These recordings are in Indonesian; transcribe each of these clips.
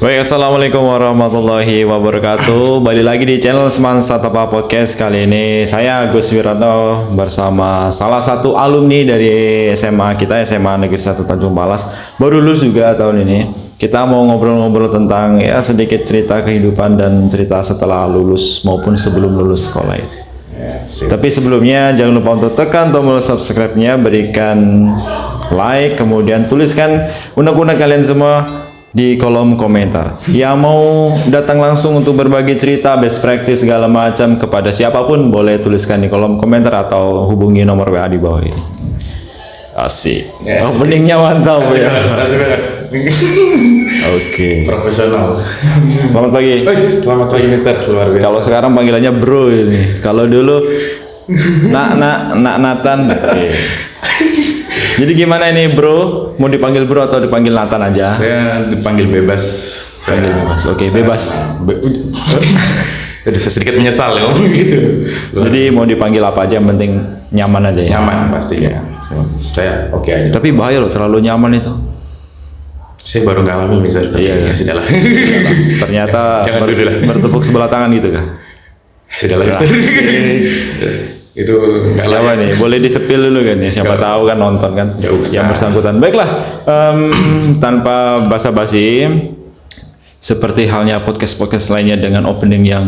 Baik, assalamualaikum warahmatullahi wabarakatuh. Balik lagi di channel Seman Satapa Podcast. Kali ini saya Agus Wiratno bersama salah satu alumni dari SMA kita, SMA Negeri 1 Tanjung Palas. Baru lulus juga tahun ini. Kita mau ngobrol-ngobrol tentang ya sedikit cerita kehidupan dan cerita setelah lulus maupun sebelum lulus sekolah itu. Tapi sebelumnya jangan lupa untuk tekan tombol subscribe-nya, berikan like, kemudian tuliskan unek-unek kalian semua di kolom komentar. Yang mau datang langsung untuk berbagi cerita, best practice segala macam kepada siapapun boleh tuliskan di kolom komentar atau hubungi nomor WA di bawah ini. Asik. Openingnya mantap ya. Asik banget. Oke. Profesional. Selamat pagi. Selamat pagi Mister, luar biasa. Kalau sekarang panggilannya bro ini. Kalau dulu Nathan. Oke. Jadi gimana ini bro? Mau dipanggil bro atau dipanggil Nathan aja? Saya dipanggil bebas. Panggil bebas. Oke, bebas. Jadi saya sedikit menyesal ya ngomong gitu. Jadi mau dipanggil apa aja, yang penting nyaman aja ya. Nyaman pastinya. Saya oke aja. Tapi bahaya loh terlalu nyaman itu. Saya baru ngalamin Mister. Iya. Ya sudahlah. Ternyata Jangan dulu lah. bertepuk sebelah tangan gitu kah? Sudahlah Mister. Itu nggak Siapa layak. nih? Boleh disepil dulu kan ya? Siapa tahu kan nonton kan Nggak usah. yang bersangkutan. Baiklah, tanpa basa-basi, seperti halnya podcast-podcast lainnya dengan opening yang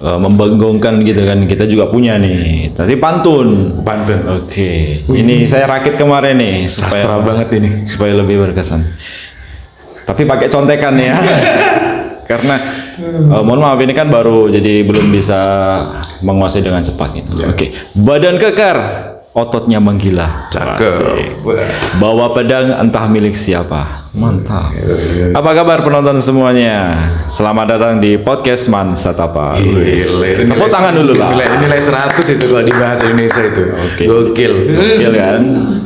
membagongkan gitu kan, kita juga punya nih. Tadi pantun. Pantun. Oke, ini saya rakit kemarin nih Sastra banget ini. supaya lebih berkesan. Tapi pakai contekan ya. Karena mohon maaf ini kan baru, jadi belum bisa menguasai dengan cepat gitu. Oke. Badan kekar, ototnya menggila. Cakep. Asik. Bawa pedang entah milik siapa. Mantap. Apa kabar penonton semuanya? Selamat datang di podcast Man Satapa. Tepuk tangan dulu lah. Nilai 100 itu kalau di bahasa Indonesia itu. Oke. Gokil. Gokil kan?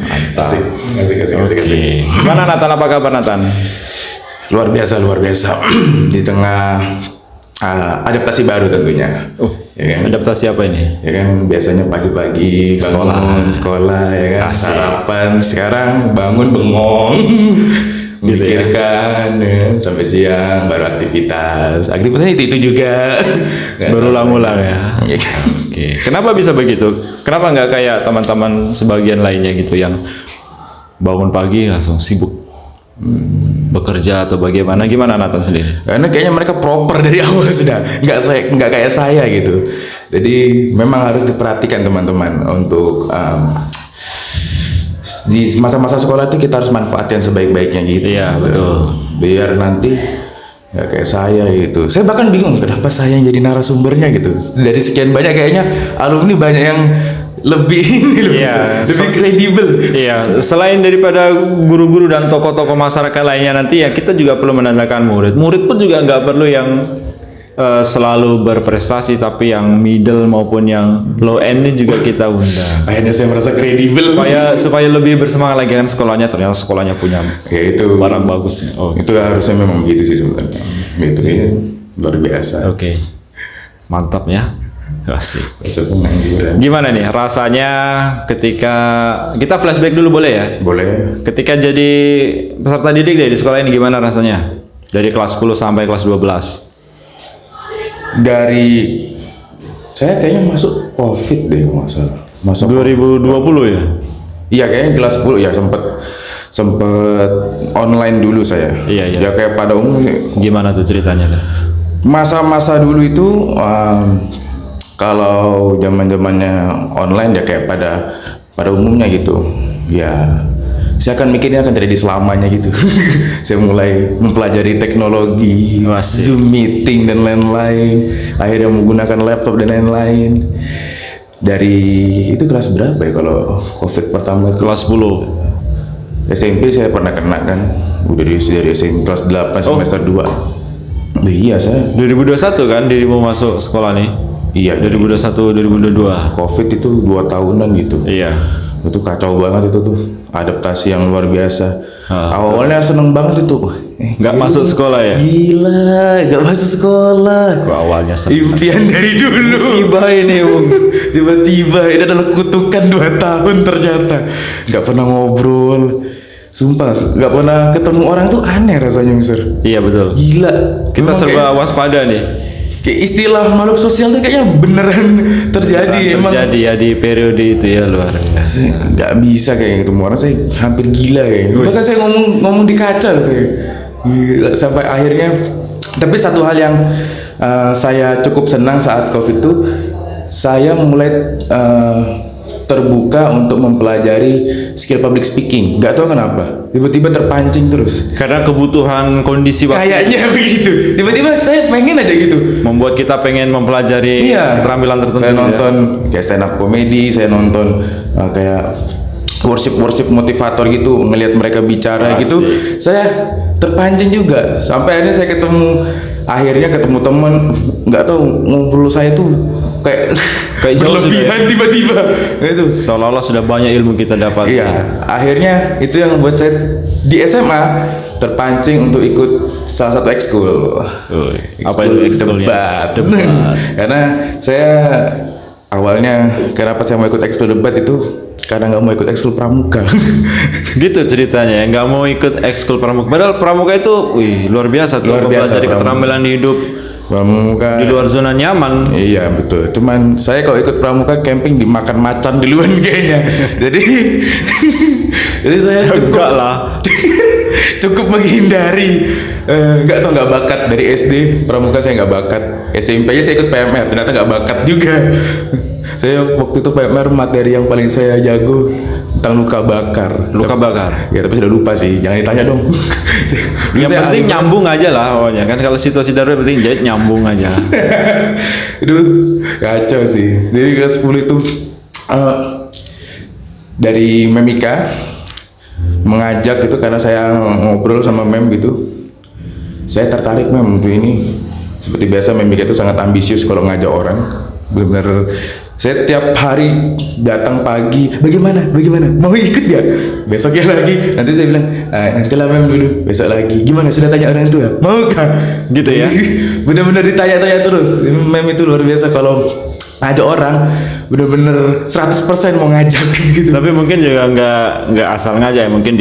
Mantap. Asik. Oke. Gimana Nathan? Apa kabar Nathan? Luar biasa di tengah adaptasi baru tentunya. Ya kan? Adaptasi apa ini? Ya kan biasanya pagi-pagi bangun sekolah ya kan, Asik. sarapan, sekarang bangun bengong memikirkan ya, sampai siang baru aktivitasnya itu juga Nggak Berulang-ulang tahu. ya. Iya. Oke. Kenapa bisa begitu? Kenapa nggak kayak teman-teman sebagian lainnya gitu yang bangun pagi langsung sibuk bekerja atau bagaimana? Gimana Nathan sendiri? Karena kayaknya mereka proper dari awal sudah, nggak kayak saya gitu. Jadi memang harus diperhatikan teman-teman untuk di masa-masa sekolah itu kita harus manfaatkan sebaik-baiknya gitu. Iya, betul. Biar nanti nggak kayak saya gitu. Saya bahkan bingung kenapa saya yang jadi narasumbernya gitu. Dari sekian banyak kayaknya alumni banyak yang lebih ini loh, Iya, lebih kredibel. Iya, selain daripada guru-guru dan tokoh-tokoh masyarakat lainnya nanti ya kita juga perlu menandakan murid. Murid pun juga nggak perlu yang selalu berprestasi, tapi yang middle maupun yang low end ini juga kita undang. Akhirnya saya merasa kredibel. Supaya lebih bersemangat lagi kan sekolahnya, ternyata sekolahnya punya Ya itu barang bagus. Oh, itu harusnya memang begitu sih sebenarnya. Gitu ya, luar biasa. oke. Mantap ya. Asik. Rasa pengangguran. Gimana nih rasanya ketika kita flashback dulu boleh ya? Boleh. Ketika jadi peserta didik di sekolah ini gimana rasanya? Dari kelas 10 sampai kelas 12. Dari saya kayaknya masuk COVID deh kalau nggak salah. Masuk 2020 ya? Iya kayaknya kelas 10 ya sempet online dulu saya. Iya. Ya kayak pada umumnya Gimana tuh ceritanya? masa-masa dulu itu kalau zaman-zamannya online ya kayak pada umumnya gitu. Ya saya akan mikirnya akan terjadi selamanya gitu. Saya mulai mempelajari teknologi, Asik. Zoom meeting dan lain-lain. Akhirnya menggunakan laptop dan lain-lain. Dari itu kelas berapa ya kalau COVID pertama itu? Kelas 10. SMP saya pernah kena kan. Udah dari SMP kelas 8 semester 2. Iya saya. 2021 kan dirimu masuk sekolah nih? Iya. 2021 2022. COVID itu 2 tahunan gitu. Iya. Itu kacau banget itu tuh, adaptasi yang luar biasa. Ah, Awalnya seneng banget itu. Nggak masuk sekolah ya? Gila, nggak masuk sekolah. Gua awalnya Impian dari dulu. musibah ini, Bung. Tiba-tiba ini adalah kutukan 2 tahun ternyata. Nggak pernah ngobrol. Sumpah, nggak pernah ketemu orang tuh aneh rasanya, Mister. Iya betul. Gila. Kita Memang serba waspada nih. kayak istilah makhluk sosial tuh kayaknya beneran terjadi. Emang Terjadi ya di periode itu ya, luar biasa. nggak bisa kayak ketemu orang, saya hampir gila kayak. Bahkan saya ngomong di kaca loh saya. Gila, sampai akhirnya. Tapi satu hal yang saya cukup senang saat COVID itu, saya mulai terbuka untuk mempelajari skill public speaking. Gak tahu kenapa, tiba-tiba terpancing terus. Karena kebutuhan kondisi waktu Kayaknya begitu. Tiba-tiba saya pengen aja gitu. membuat kita pengen mempelajari Iya. keterampilan tertentu. Saya ya. nonton kayak stand up comedy, saya nonton kayak worship motivator gitu, ngelihat mereka bicara Asik. gitu. Saya terpancing juga. Sampai akhirnya saya ketemu teman, nggak tahu ngobrol saya tuh kayak Kayak jauh berlebihan tiba-tiba. Itu. Seolah-olah sudah banyak ilmu kita dapat. Iya, akhirnya itu yang membuat saya di SMA terpancing untuk ikut salah satu ekskul. Apa itu ekskulnya? Debat. Karena saya awalnya kenapa saya mau ikut ekskul debat itu karena nggak mau ikut ekskul pramuka. Gitu ceritanya, nggak mau ikut ekskul pramuka. Padahal pramuka itu, wih, luar biasa tuh. Luar biasa, Mempelajari pramuka. keterampilan hidup Pramuka. di luar zona nyaman. Iya betul. Cuman saya kalau ikut pramuka camping dimakan macan duluan kayaknya. Jadi saya Enggak lah. cukup menghindari. Nggak bakat dari SD pramuka, saya nggak bakat. SMP aja saya ikut PMR, ternyata nggak bakat juga. Saya waktu itu PMR materi yang paling saya jago tentang luka bakar. Luka bakar. Ya tapi sudah lupa sih, jangan ditanya dong. Dulu Yang saya penting ahli- nyambung aja lah pokoknya kan, kalau situasi darurat penting jahit nyambung aja. Itu kacau sih. Jadi kelas 10 itu dari Memika mengajak gitu karena saya ngobrol sama Mem gitu. Saya tertarik Mem untuk ini. Seperti biasa Memika itu sangat ambisius kalau ngajak orang. Benar-benar saya tiap hari datang pagi, bagaimana mau ikut gak? Besoknya lagi nanti saya bilang nantilah Mem dulu, besok lagi gimana, sudah tanya orang tua mau kah? Gitu ya. Bener-bener ditanya-tanya terus. Mem itu luar biasa kalau ngajak orang, bener-bener 100% mau ngajak gitu. Tapi mungkin juga nggak asal ngajak ya, mungkin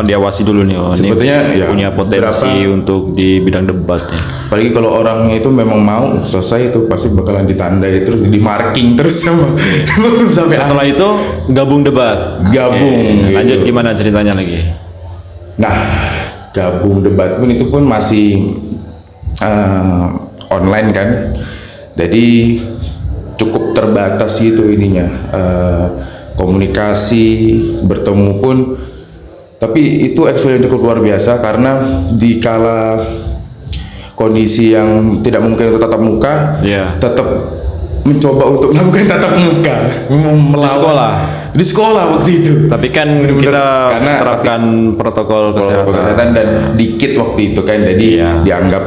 diawasi dulu nih. Oh, ini Sebetulnya ya, punya potensi untuk di bidang debatnya. Apalagi kalau orangnya itu memang mau selesai itu pasti bakalan ditandai terus, di marking terus sama sampai Setelah itu gabung debat. Gabung, Oke, gitu. lanjut gimana ceritanya lagi? Nah, gabung debat pun itu pun masih online kan. Jadi cukup terbatas gitu ininya, komunikasi, bertemu pun. Tapi itu ekskul yang cukup luar biasa karena di kala kondisi yang tidak mungkin untuk tatap muka, Iya. tetap mencoba untuk melakukan tatap muka, melawan. Di sekolah waktu itu. Tapi kan Bener-bener, kita karena terapkan protokol kesehatan. dan dikit waktu itu kan, jadi Iya. dianggap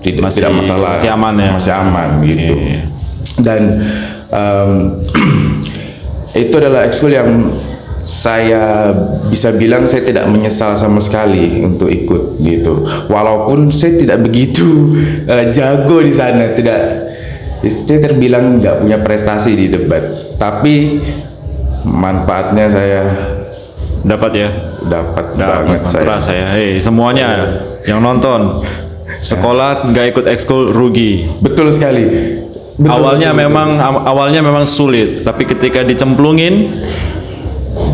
tidak masalah, masih aman ya? masih aman gitu. Oke. Dan itu adalah ekskul yang saya bisa bilang saya tidak menyesal sama sekali untuk ikut gitu. Walaupun saya tidak begitu jago di sana, saya terbilang nggak punya prestasi di debat, tapi manfaatnya saya Dapat ya? dapat banget saya. Terasa ya. Hei, semuanya yang nonton sekolah nggak ikut ekskul rugi. Betul sekali. Betul, awalnya betul, awalnya memang sulit, tapi ketika dicemplungin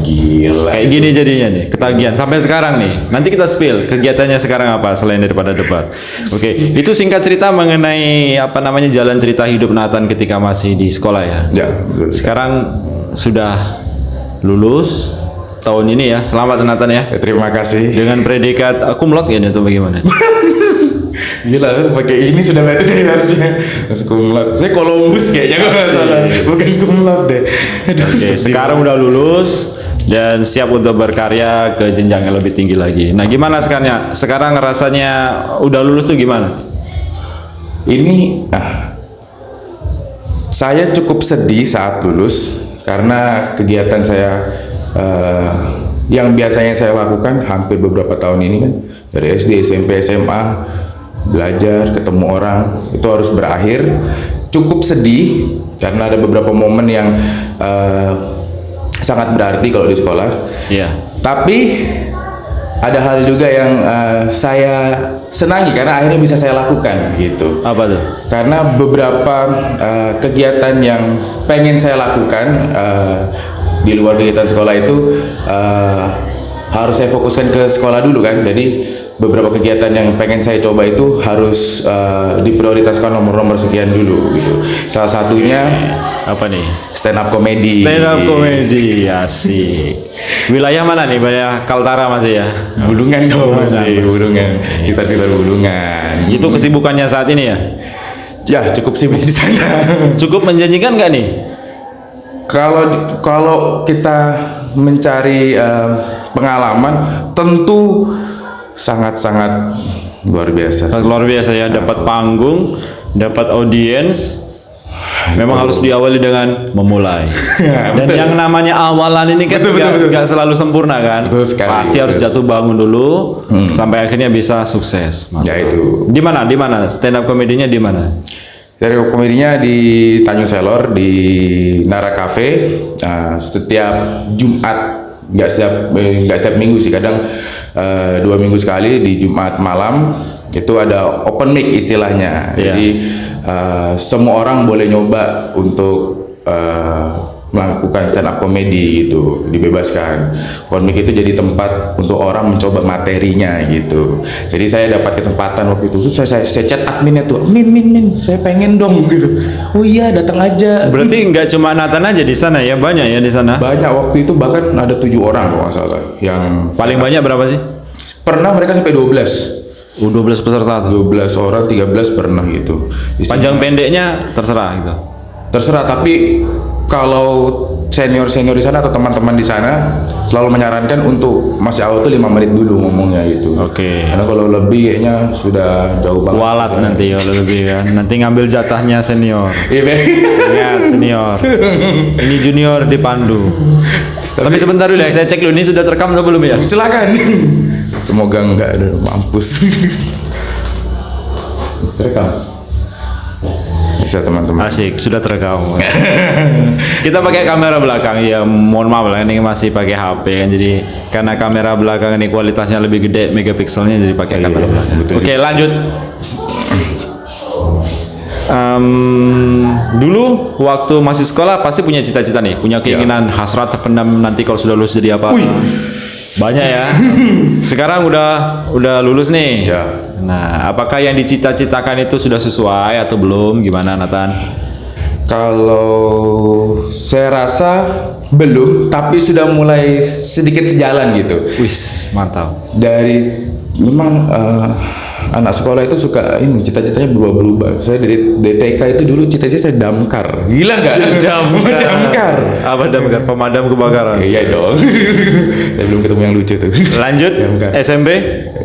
gila. kayak gini jadinya nih, ketagihan sampai sekarang nih. Nanti kita spill kegiatannya sekarang apa selain daripada debat. Oke, itu singkat cerita mengenai apa namanya jalan cerita hidup Nathan ketika masih di sekolah ya. Ya, betul. Sekarang sudah lulus tahun ini ya. Selamat Nathan ya. Ya, terima kasih. Dengan predikat kumlot ya atau bagaimana? Gila, pakai ini sudah berarti saya harusnya masuk kumlot. Saya Columbus kayaknya kalau nggak salah, bukan kumlot deh. Aduh, Oke, sedih sekarang udah lulus dan siap untuk berkarya ke jenjang yang lebih tinggi lagi. Nah, gimana sekarang? Sekarang rasanya udah lulus tuh gimana? Ini saya cukup sedih saat lulus karena kegiatan saya yang biasanya saya lakukan hampir beberapa tahun ini kan, dari SD, SMP, SMA, belajar, ketemu orang, itu harus berakhir. Cukup sedih karena ada beberapa momen yang sangat berarti kalau di sekolah. Iya. Tapi ada hal juga yang saya senangi karena akhirnya bisa saya lakukan gitu. Apa tuh? Karena beberapa kegiatan yang pengen saya lakukan di luar kegiatan sekolah itu harus saya fokuskan ke sekolah dulu kan. Jadi beberapa kegiatan yang pengen saya coba itu harus diprioritaskan nomor-nomor sekian dulu gitu. Salah satunya Apa nih? stand up comedy. Stand up comedy, asik. Wilayah mana nih? Wilayah Kaltara masih ya? Bulungan dong masih, Bulungan. Bulungan. Sekitar Bulungan. Itu kesibukannya saat ini ya? Ya cukup sibuk di sana. Cukup menjanjikan nggak nih? Kalau kita mencari pengalaman, tentu sangat-sangat luar biasa. Luar biasa ya, dapat panggung, dapat audiens. Memang harus diawali dengan memulai. Ya, Dan betul. yang namanya awalan ini kan Betul, betul. nggak selalu sempurna kan? Betul sekali, Pasti harus betul. jatuh bangun dulu sampai akhirnya bisa sukses. Mas. Ya itu. Di mana? Di mana? Stand up komedinya di mana? Dari komedinya di Tanjung Selor di Nara Cafe setiap Jumat, nggak setiap minggu sih, kadang 2 minggu sekali di Jumat malam itu ada open mic istilahnya. Iya. Jadi semua orang boleh nyoba untuk melakukan stand up comedy gitu, dibebaskan. Open mic itu jadi tempat untuk orang mencoba materinya gitu. Jadi saya dapat kesempatan waktu itu, saya chat adminnya tuh, min, saya pengen dong gitu. Oh iya, datang aja. Berarti nggak cuma Nathan aja di sana ya, banyak ya di sana. Banyak waktu itu, bahkan ada 7 orang kalau nggak salah yang Paling banyak berapa sih? pernah mereka sampai 12. 12 peserta tuh. 12 orang, 13 pernah gitu. Panjang pendeknya terserah gitu. Terserah, tapi kalau senior di sana atau teman-teman di sana selalu menyarankan untuk masih awal tuh 5 menit dulu ngomongnya itu. Oke. Karena kalau lebih kayaknya sudah jauh banget. Walat nanti kalau lebih kan. Nanti ngambil jatahnya senior. Iya, Bang. Ingat senior. Ini junior dipandu. Tapi sebentar dulu ya, saya cek dulu ini sudah terekam atau belum ya? Silakan. Semoga enggak ada mampus. Terekam. Bisa teman-teman. Asik, sudah terekam. Kita pakai kamera belakang ya, mohon maaf lah ini masih pakai HP kan, jadi karena kamera belakang ini kualitasnya lebih gede megapikselnya, jadi pakai Iya, kamera belakang. betul. Oke, lanjut. Dulu waktu masih sekolah pasti punya cita-cita nih, punya keinginan hasrat terpendam nanti kalau sudah lulus jadi apa? Banyak ya. Sekarang udah lulus nih. Ya. Nah, apakah yang dicita-citakan itu sudah sesuai atau belum? Gimana, Nathan? Kalau saya rasa belum, tapi sudah mulai sedikit sejalan gitu. Wis, mantap. Dari memang anak sekolah itu suka ini cita-citanya berubah-berubah. Saya dari TK itu dulu cita-cita saya damkar. Gila nggak? Damkar. Apa damkar? Pemadam kebakaran. Iya dong. Saya belum ketemu yang lucu tuh. Lanjut. Damkar. SMP.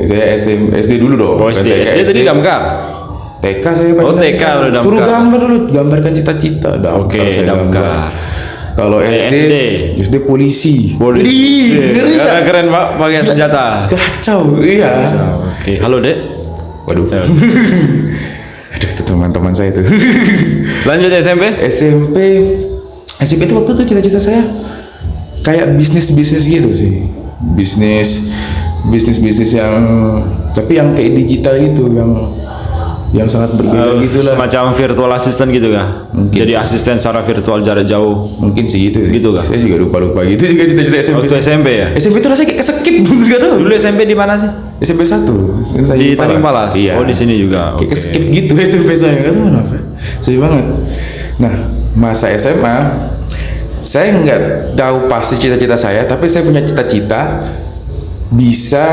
Saya SD dulu dong. Oh, SD. SD tadi damkar. TK saya Oh, TK udah damkar. Suruh gambar dulu, gambarkan cita-cita. Oke, saya damkar. gambar. Kalau SD. SD polisi. Polisi. Ngeri nggak? Karena keren Pak, pakai senjata. Kacau, iya. Oke. Halo, Dek. Waduh. Aduh, itu teman-teman saya tuh. Lanjut SMP. SMP itu waktu itu cita-cita saya kayak bisnis gitu sih. Bisnis yang tapi yang kayak digital gitu, yang sangat berbeda gitu lah. Semacam virtual assistant gitu kah? Mungkin Jadi sih. asisten secara virtual jarak jauh. Mungkin sih gitu sih. Gitu kah? Saya juga lupa gitu juga cita-cita SMP. Waktu SMP ya? SMP itu rasanya kayak keskip enggak tahu. Dulu SMP di mana sih? SMP 1 Di Tanjung Palas. Iya. Oh, di sini juga. Kayak Oke. skip gitu SMP saya, nggak tahu kenapa. Sedih banget. Nah, masa SMA saya nggak tahu pasti cita-cita saya, tapi saya punya cita-cita bisa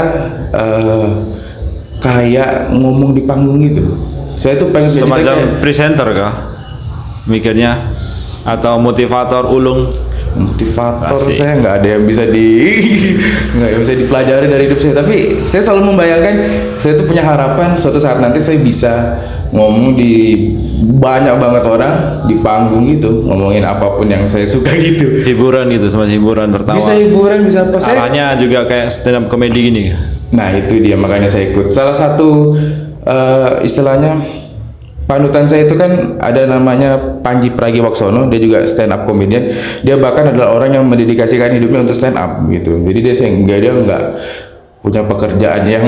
kayak ngomong di panggung gitu. Saya tuh pengen cita-cita Semacam kayak presenter kah? Mikirnya atau motivator ulung? motivator. Asik. Saya nggak ada yang bisa nggak bisa dipelajari dari hidup saya, tapi saya selalu membayangkan saya tuh punya harapan suatu saat nanti saya bisa ngomong di banyak banget orang di panggung gitu, ngomongin apapun yang saya suka gitu. Hiburan gitu, semacam hiburan tertawa. Bisa hiburan, bisa apa. Saya Arahnya juga kayak stand up comedy gini. Nah itu dia, makanya saya ikut. Salah satu istilahnya panutan saya itu kan ada namanya Panji Pragiwaksono, dia juga stand up comedian. Dia bahkan adalah orang yang mendedikasikan hidupnya untuk stand up gitu. Jadi dia nggak punya pekerjaan yang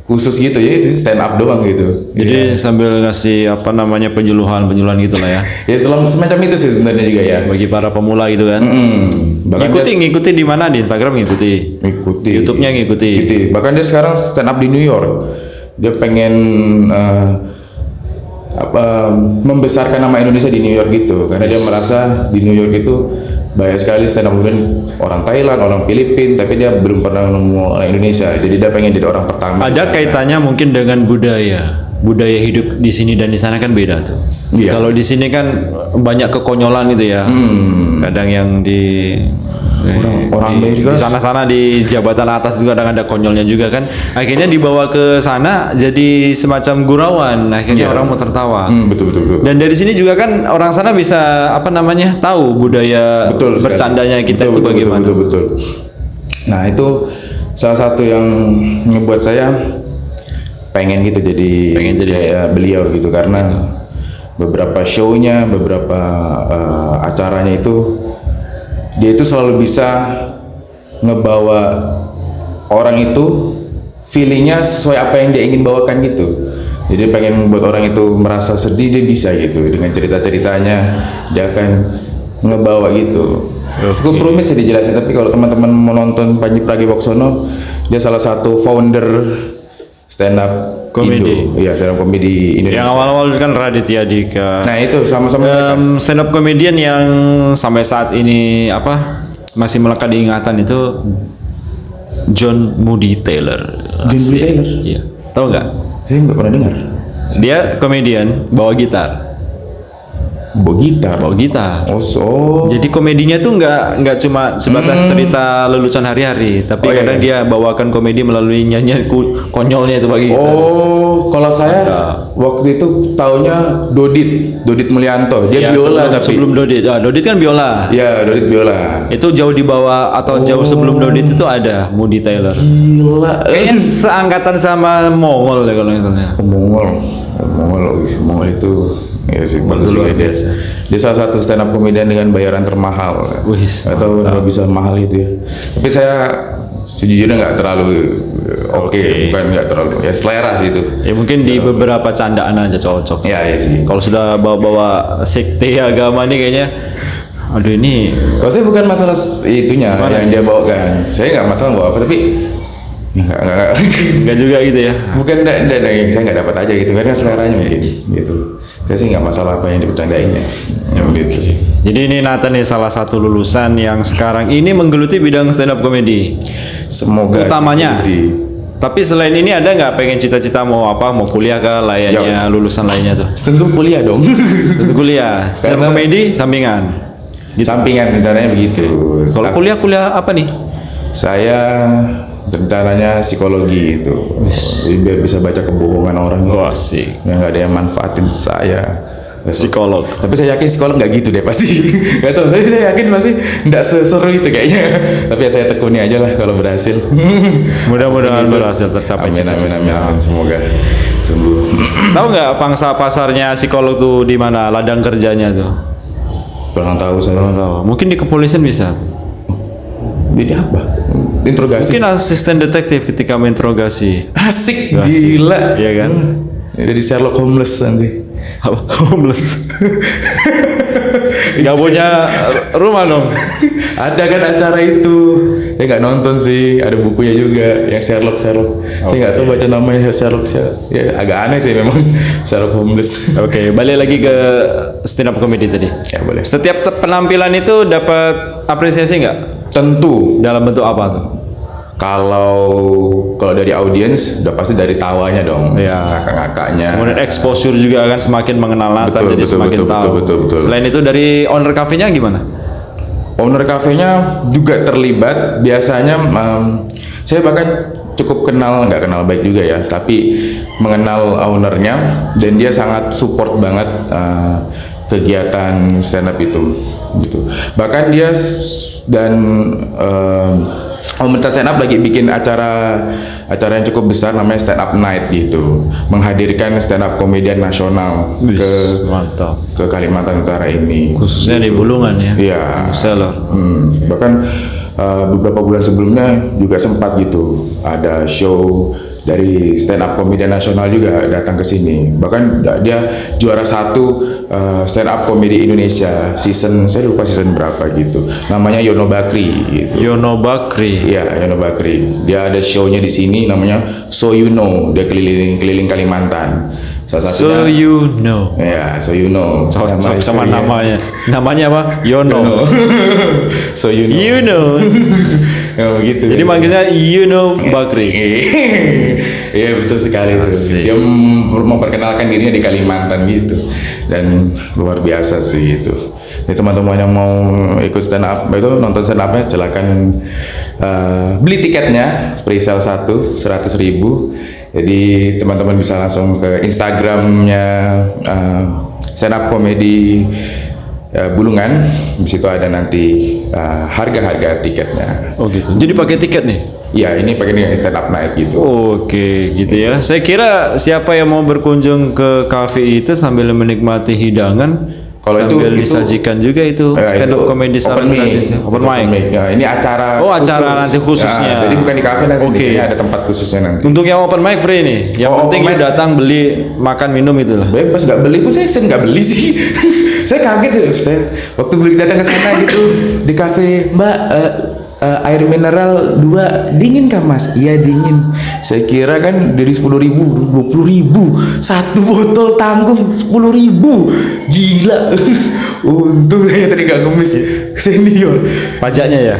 khusus gitu ya, stand up doang gitu. Jadi sambil ngasih apa namanya penyuluhan gitu lah ya. Ya semacam itu sih sebenarnya juga ya. Bagi para pemula gitu kan. Bahkan Ngikuti di mana, di Instagram ngikuti. YouTube-nya ngikuti. Gitu. Bahkan dia sekarang stand up di New York. Dia pengen membesarkan nama Indonesia di New York gitu, karena dia merasa di New York itu banyak sekali stand up comedian orang Thailand, orang Filipina, tapi dia belum pernah nemu orang Indonesia. Jadi dia pengen jadi orang pertama. Ada kaitannya mungkin dengan budaya hidup di sini dan di sana kan beda tuh. Iya. Kalau di sini kan banyak kekonyolan itu ya. Kadang yang di orang Amerika di sana-sana di jabatan atas juga ada konyolnya juga kan. Akhirnya dibawa ke sana jadi semacam gurauan. Akhirnya orang mau tertawa. betul. Dan dari sini juga kan orang sana bisa apa namanya tahu budaya bercandanya kita itu bagaimana. Betul. Nah itu salah satu yang membuat saya pengen gitu jadi kayak beliau gitu, karena beberapa show-nya, beberapa acaranya itu dia itu selalu bisa ngebawa orang itu feelingnya sesuai apa yang dia ingin bawakan gitu. Jadi pengen membuat orang itu merasa sedih, dia bisa gitu dengan cerita-ceritanya, dia akan ngebawa gitu. Cukup rumit sih dijelasin, tapi kalau teman-teman mau nonton Panji Pragiwaksono, dia salah satu founder stand up komedi. Iya, stand up komedi Indonesia. Yang awal-awal kan Raditya Dika. Nah itu sama-sama stand up comedian yang sampai saat ini masih melekat di ingatan itu John Moody Taylor. John Moody Taylor? Iya. Tahu nggak? Saya nggak pernah dengar. Dia komedian bawa gitar. Bawa gitar. Oh. Jadi komedinya tuh nggak cuma sebatas cerita lelucon hari-hari, tapi kadang dia bawakan komedi melalui nyanyian konyolnya itu bagi gitar. Oh, kalau saya waktu itu taunya Dodit Mulyanto. Dia biola tapi sebelum Dodit. Dodit kan biola. Iya, Dodit biola. Itu jauh di bawah atau jauh sebelum Dodit itu ada Moody Taylor. Gila. Kayaknya seangkatan sama Mongol deh kalau misalnya. Mongol itu ya sih bagus juga dia. Dia salah satu stand up comedian dengan bayaran termahal. Atau kalau bisa mahal itu ya. Tapi saya sejujurnya nggak terlalu bukan nggak terlalu ya, selera sih itu. Ya mungkin di beberapa candaan aja cocok. Ya sih. Kalau sudah bawa-bawa sekte agama nih kayaknya, aduh ini. Kalau saya bukan masalah itunya yang dia bawakan. Saya nggak masalah bawa apa, tapi nggak juga gitu ya. Bukan saya nggak dapat aja gitu, karena seleranya mungkin gitu. Saya sih nggak masalah apa yang dipercandain ya. Gitu sih. Jadi ini Nathan nih salah satu lulusan yang sekarang ini menggeluti bidang stand up comedy. Semoga utamanya. Tapi selain ini ada nggak pengen cita-cita mau kuliah ke layaknya lulusan lainnya tuh? Tentu kuliah dong. Tentu kuliah. Stand up comedy sampingan. Sampingan rencananya begitu. Kalau kuliah apa nih? Saya rencananya psikologi itu. Jadi biar bisa baca kebohongan orang. Asik. Yang nggak ada yang manfaatin saya. Psikolog. Tapi saya yakin psikolog nggak gitu deh pasti. Nggak tahu. Saya yakin pasti nggak seseru itu kayaknya. Tapi ya saya tekuni aja lah kalau berhasil. Mudah-mudahan berhasil tercapai. Amin. Semoga sembuh. Tahu nggak pangsa pasarnya psikolog tuh di mana? Ladang kerjanya tuh. Kurang tahu saya. Mungkin di kepolisian bisa. Jadi apa? Interogasi. Mungkin asisten detektif ketika menginterogasi. Asik. Gila. Iya kan? Jadi Sherlock Holmes nanti. Homeless. Gak punya rumah dong. Ada kan acara itu. Saya nggak nonton sih. Ada bukunya juga yang Sherlock. Saya nggak tahu baca namanya Sherlock. Ya agak aneh sih memang Sherlock Holmes. Oke, balik lagi ke stand up comedy tadi. Ya boleh. Setiap penampilan itu dapat apresiasi nggak? Tentu. Dalam bentuk apa tuh? Kalau dari audiens udah pasti dari tawanya dong, ngakak-ngakaknya. Kemudian exposure juga kan semakin mengenal Nathan, jadi semakin tahu. Betul. Selain itu dari owner kafenya gimana? Owner kafenya juga terlibat. Biasanya saya bahkan cukup nggak kenal baik juga ya, tapi mengenal ownernya dan dia sangat support banget kegiatan stand up itu. Gitu. Bahkan dia dan komunitas stand up lagi bikin acara yang cukup besar namanya Stand Up Night gitu, menghadirkan stand up komedian nasional Mantap. ke Kalimantan Utara ini. Khususnya di Bulungan ya. Iya. Seller. Bahkan beberapa bulan sebelumnya juga sempat gitu ada show dari stand up komedian nasional juga datang ke sini. Bahkan dia juara 1 stand up komedi Indonesia season, saya lupa season berapa gitu. Namanya Yono Bakri gitu. Yono Bakri. Iya, Yono Bakri. Dia ada show-nya di sini namanya So You Know. Dia keliling Kalimantan. Salah satunya So You Know. ya, So You Know. Cocok sama namanya. Namanya apa? Yono. So You Know. You Know. Oh, gitu. Jadi manggilnya Yono Bakri. Iya, betul sekali itu. Asik. Dia memperkenalkan dirinya di Kalimantan gitu. Dan luar biasa sih itu. Jadi teman-teman yang mau ikut stand up itu, nonton stand up-nya, silakan beli tiketnya, pre-sale 100.000. Jadi teman-teman bisa langsung ke Instagramnya stand up comedy Bulungan. Di situ ada nanti harga-harga tiketnya. Oh gitu. Jadi pakai tiket nih. Ya, ini pakai stand up night gitu. Oke, gitu ya. Saya kira siapa yang mau berkunjung ke kafe itu sambil menikmati hidangan, Kalau sambil itu disajikan juga itu stand up comedy secara gratis ya. Open mic. Ya, ini acara Oh, acara khusus. nanti khususnya. Ya, jadi bukan di kafe nanti, Oke. ini ada tempat khususnya nanti. Untuk yang open mic free nih. Yang Oh, penting open lu mic. datang beli makan minum itulah. Bebas, nggak beli pun saya nggak beli sih. Saya kaget sih. Saya waktu beli datang ke sana gitu di kafe, Mbak, air mineral 2 dingin kah Mas? Iya dingin. Saya kira kan dari 10.000, 20.000 satu botol tanggung 10.000. Gila. Untung saya tadi nggak ngemis senior. Pajaknya ya.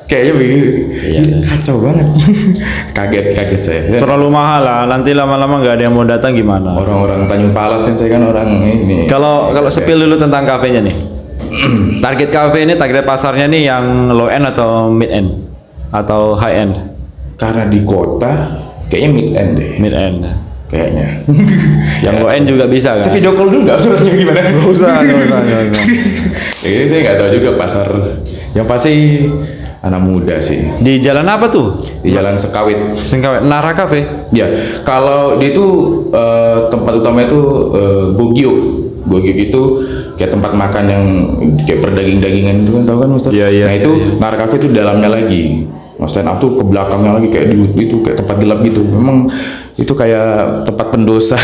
Kayaknya begini. Iya. Kacau banget. kaget saya. Terlalu mahal lah. Nanti lama-lama nggak ada yang mau datang gimana? Orang-orang Tanjung Palas kan, saya kan orang ini. Kalau spill dulu tentang kafenya nih. Target kafe ini, target pasarnya nih yang low end atau mid end atau high end? Karena di kota kayaknya mid end deh. Mid end. Kayaknya. Yang low end juga bisa kan? Saya video call dulu nggak orangnya gimana? Nggak usah. Ini saya nggak tahu juga pasar. Yang pasti anak muda sih. Di jalan apa tuh? Di Jalan Sekawit. Singkawet Nara Cafe. Ya, kalau dia itu tempat utama itu Gogyuk. Gogyuk itu kayak tempat makan yang kayak perdaging-dagingan itu kan, tahu kan Ustaz? Iya, iya, Nah itu iya. Nara Cafe itu dalamnya lagi. Mas stand up tuh ke belakangnya lagi kayak di itu kayak tempat gelap gitu. Memang itu kayak tempat pendosa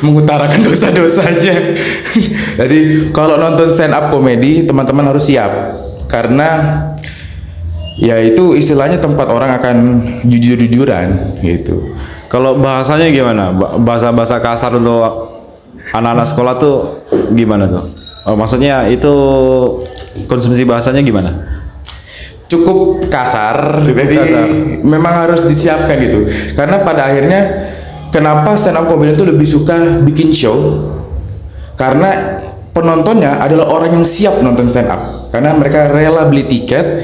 mengutarakan dosa-dosanya. Jadi kalau nonton stand up komedi teman-teman harus siap karena ya itu istilahnya tempat orang akan jujur-jujuran gitu. Kalau bahasanya gimana? Bahasa-bahasa kasar untuk anak-anak sekolah tuh gimana tuh? Oh, maksudnya itu konsumsi bahasanya gimana? Cukup kasar, jadi kasar. memang harus disiapkan gitu. Karena pada akhirnya kenapa stand up comedian itu lebih suka bikin show? Karena penontonnya adalah orang yang siap nonton stand up. Karena mereka rela beli tiket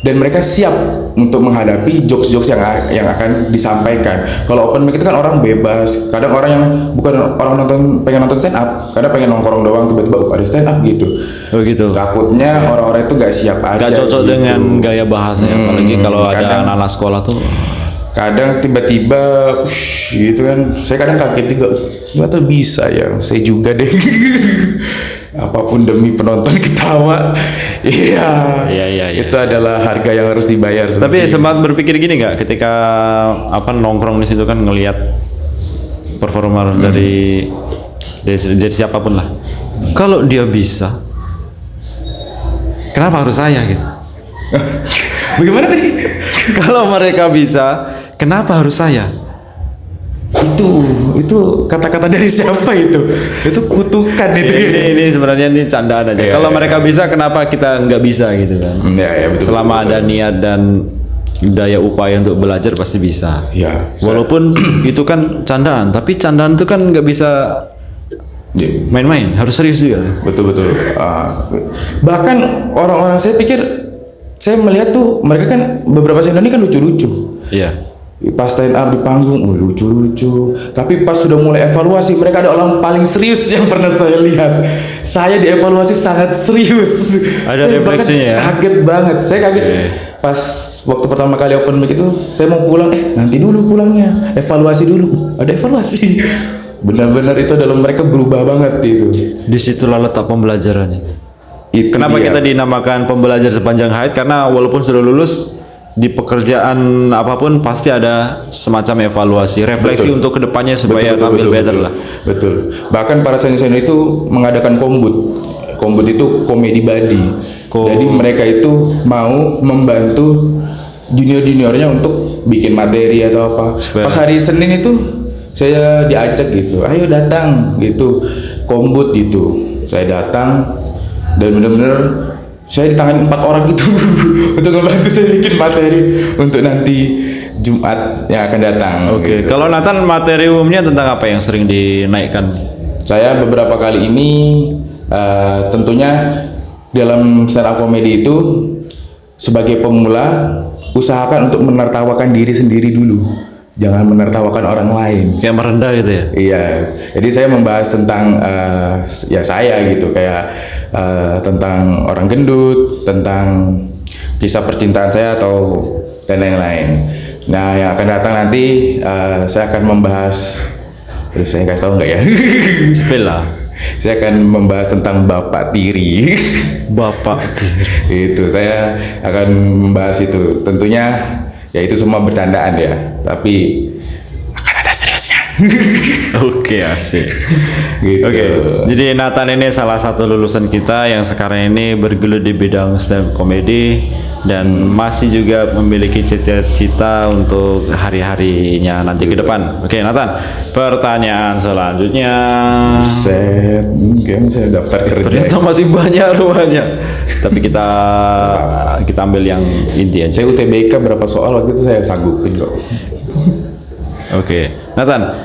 dan mereka siap untuk menghadapi jokes-jokes yang akan disampaikan. Kalau open mic itu kan orang bebas. Kadang orang yang bukan orang pengen nonton stand up, kadang pengen nongkrong doang, tiba-tiba ada stand up gitu. Oh gitu. Takutnya orang-orang itu gak siap aja. Gak cocok gitu. dengan gaya bahasanya, apalagi kalau ada kadang- anak-anak sekolah tuh. Kadang tiba-tiba gitu kan, saya kadang kaget juga, ternyata bisa ya, saya juga deh. Apapun demi penonton ketawa. Iya. Iya. Itu adalah harga yang harus dibayar. Tapi sempat berpikir gini nggak ketika nongkrong di situ kan ngelihat performer dari siapapun lah. Kalau dia bisa, kenapa harus saya gitu? Bagaimana tadi? Kalau mereka bisa, kenapa harus saya? Itu kata-kata dari siapa itu? Itu kutukan itu. Ini sebenarnya ini candaan aja. Iya, Kalau iya. mereka bisa, kenapa kita nggak bisa gitu kan? Ya, betul. Selama betul. ada niat dan daya upaya untuk belajar pasti bisa. Ya. Walaupun itu kan candaan, tapi candaan itu kan nggak bisa Ya. main-main, harus serius juga. Betul. Bahkan orang-orang saya pikir, saya melihat tuh mereka kan beberapa stand up ini kan lucu-lucu. Iya. Pas stand up di panggung, lucu-lucu. Tapi pas sudah mulai evaluasi, mereka ada orang paling serius yang pernah saya lihat. Saya dievaluasi sangat serius. Ada Saya refleksinya bahkan ya? Kaget banget. Saya kaget. Oke. pas waktu pertama kali open mic itu saya mau pulang, nanti dulu pulangnya, evaluasi dulu, ada evaluasi. Benar-benar itu dalam mereka berubah banget itu. Disitulah letak pembelajaran itu. Kenapa dia. kita dinamakan pembelajar sepanjang hayat? Karena walaupun sudah lulus di pekerjaan apapun pasti ada semacam evaluasi, refleksi Betul. untuk kedepannya supaya tampil better lah. Betul. Bahkan para senior itu mengadakan kombut. Kombut itu komedi body. Jadi mereka itu mau membantu junior-juniornya untuk bikin materi atau apa. Pas hari Senin itu saya diajak gitu, ayo datang gitu, kombut gitu. Saya datang dan benar-benar saya ditangani 4 orang gitu untuk membantu saya bikin materi untuk nanti Jumat yang akan datang. Oke. Gitu. Kalau Nathan materi umumnya tentang apa yang sering dinaikkan? Saya beberapa kali ini tentunya dalam stand up comedy itu sebagai pemula usahakan untuk menertawakan diri sendiri dulu, jangan menertawakan orang lain. Kayak merendah gitu ya? Iya, jadi saya membahas tentang ya saya gitu, kayak tentang orang gendut, tentang kisah percintaan saya atau dan lain-lain. Nah, yang akan datang nanti saya akan membahas, terus saya kasih tahu nggak ya? Spill lah. Saya akan membahas tentang Bapak Tiri. Bapak Tiri. Itu saya akan membahas itu. Tentunya ya itu semua bercandaan ya, tapi akan ada seriusnya. Oke, asik. Gitu. Oke, jadi Nathan ini salah satu lulusan kita yang sekarang ini bergelut di bidang stand up comedy dan masih juga memiliki cita-cita untuk hari-harinya nanti ke depan. Oke, Nathan, pertanyaan selanjutnya. Set, mungkin saya daftar kerja. Ternyata masih banyak rupanya. Tapi kita ambil yang inti aja. Saya UTBK berapa soal waktu itu saya sanggupin kok. Oke, Nathan.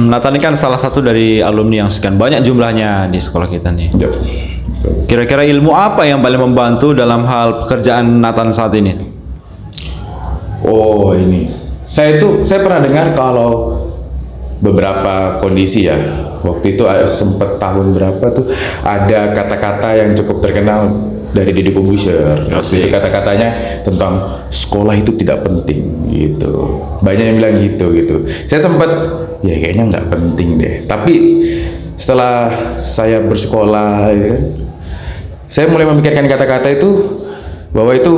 Nathan ini kan salah satu dari alumni yang sekian banyak jumlahnya di sekolah kita nih. Yap. Kira-kira ilmu apa yang paling membantu dalam hal pekerjaan Nathan saat ini? Oh ini, saya pernah dengar kalau beberapa kondisi ya. Waktu itu sempat tahun berapa tuh ada kata-kata yang cukup terkenal dari Deddy Corbuzier. Itu kata-katanya tentang sekolah itu tidak penting gitu. Banyak yang bilang gitu. Saya sempat ya kayaknya nggak penting deh. Tapi setelah saya bersekolah, ya kan, saya mulai memikirkan kata-kata itu bahwa itu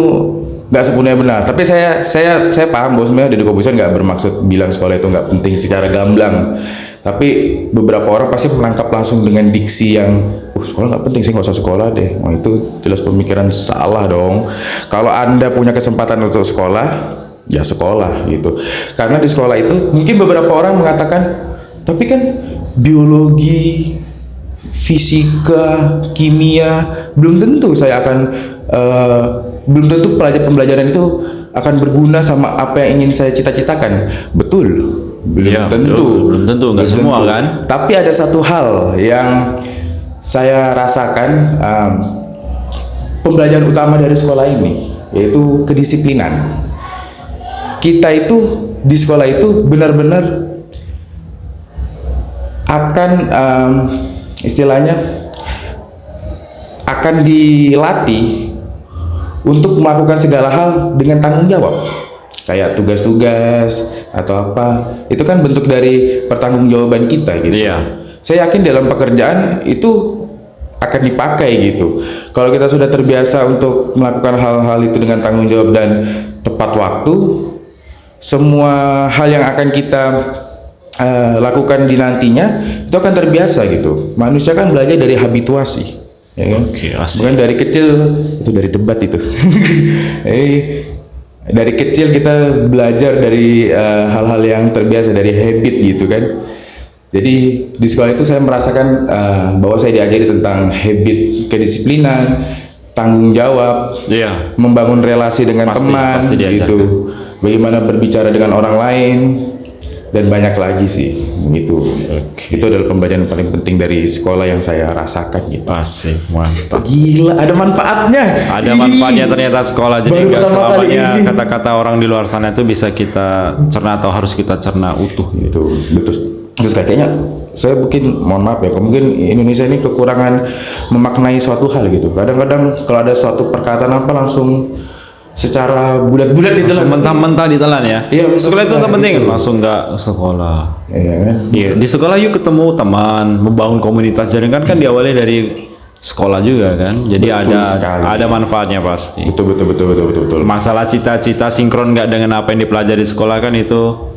nggak sepenuhnya benar. Tapi saya paham bahwa sebenarnya Deddy Corbuzier nggak bermaksud bilang sekolah itu nggak penting secara gamblang. Tapi beberapa orang pasti menangkap langsung dengan diksi yang sekolah nggak penting, saya nggak usah sekolah deh. Wah itu jelas pemikiran salah dong. Kalau Anda punya kesempatan untuk sekolah, ya sekolah gitu. Karena di sekolah itu mungkin beberapa orang mengatakan, tapi kan biologi, fisika, kimia belum tentu saya akan belum tentu pembelajaran itu akan berguna sama apa yang ingin saya cita-citakan. Betul, belum Ya, tentu. belum tentu, nggak semua kan. Tapi ada satu hal yang saya rasakan pembelajaran utama dari sekolah ini, yaitu kedisiplinan. Kita itu di sekolah itu benar-benar akan istilahnya akan dilatih untuk melakukan segala hal dengan tanggung jawab, kayak tugas-tugas atau apa, itu kan bentuk dari pertanggungjawaban kita gitu. Iya. Saya yakin dalam pekerjaan itu akan dipakai gitu. Kalau kita sudah terbiasa untuk melakukan hal-hal itu dengan tanggung jawab dan tepat waktu, semua hal yang akan kita lakukan di nantinya itu akan terbiasa gitu. Manusia kan belajar dari habituasi. Ya kan? Oke, asik. Bukan dari kecil, itu dari debat itu. Dari kecil kita belajar dari hal-hal yang terbiasa, dari habit gitu kan. Jadi di sekolah itu saya merasakan bahwa saya diajari tentang habit, kedisiplinan, tanggung jawab, Iya. membangun relasi dengan teman pasti diajarkan. gitu, bagaimana berbicara dengan orang lain, dan banyak lagi sih gitu. Itu adalah pembelajaran paling penting dari sekolah yang saya rasakan gitu. Asik, mantap. Gila, ada manfaatnya. Ada manfaatnya ternyata sekolah, jadi Baru nggak pertama kali selamanya ini. kata-kata orang di luar sana itu bisa kita cerna atau harus kita cerna utuh. Itu betul. Terus kayaknya saya mungkin mohon maaf ya, mungkin Indonesia ini kekurangan memaknai suatu hal gitu. Kadang-kadang kalau ada suatu perkataan apa langsung secara bulat-bulat ditelan. Mentah-mentah ditelan ya. Iya, Sekolah itu mentah-mentah penting. gitu. Langsung nggak ke sekolah. Iya kan? Iya, di sekolah yuk ketemu teman, membangun komunitas jaringan kan diawali dari sekolah juga kan. Jadi sekali. ada manfaatnya pasti. Betul. Masalah cita-cita sinkron nggak dengan apa yang dipelajari di sekolah kan itu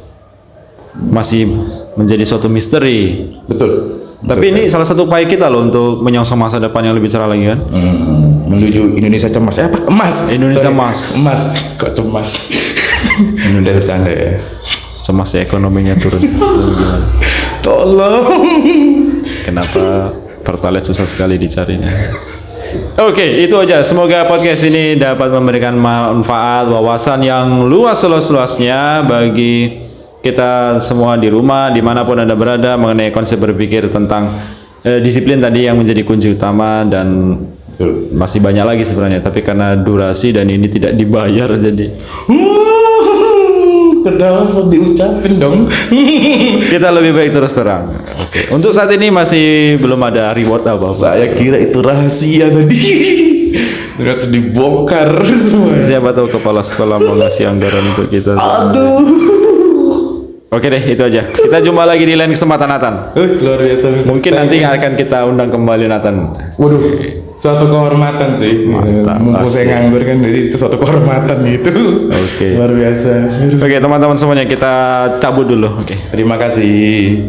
masih menjadi suatu misteri. Betul. Tapi ini salah satu upaya kita loh untuk menyongsong masa depan yang lebih cerah lagi kan. Menuju Indonesia cemas. Apa? Emas. Indonesia Sorry. emas. Emas. Kok cemas? Saya bercanda ya. Cemas ya ekonominya turun. Tolong. Kenapa Pertalite susah sekali dicarinya? Oke, itu aja. Semoga podcast ini dapat memberikan manfaat, wawasan yang luas seluas-luasnya bagi kita semua di rumah, dimanapun Anda berada, mengenai konsep berpikir tentang disiplin tadi yang menjadi kunci utama, dan Betul. masih banyak lagi sebenarnya. Tapi karena durasi dan ini tidak dibayar, jadi Kenapa diucapin dong? kita lebih baik terus terang. Oke. Untuk saat ini masih belum ada reward apa-apa. Saya kira itu rahasia tadi. Ternyata dibongkar semua. Siapa tahu kepala sekolah mau ngasih anggaran untuk kita. Aduh. Oke deh, itu aja. Kita jumpa lagi di lain kesempatan, Nathan. Luar biasa. Mr. Mungkin nanti akan kita undang kembali Nathan. Waduh, suatu kehormatan sih. Mantap, Mumpung asik. saya nganggur kan, jadi itu suatu kehormatan gitu. Oke. Luar biasa. Oke, teman-teman semuanya, kita cabut dulu. Oke. Terima kasih.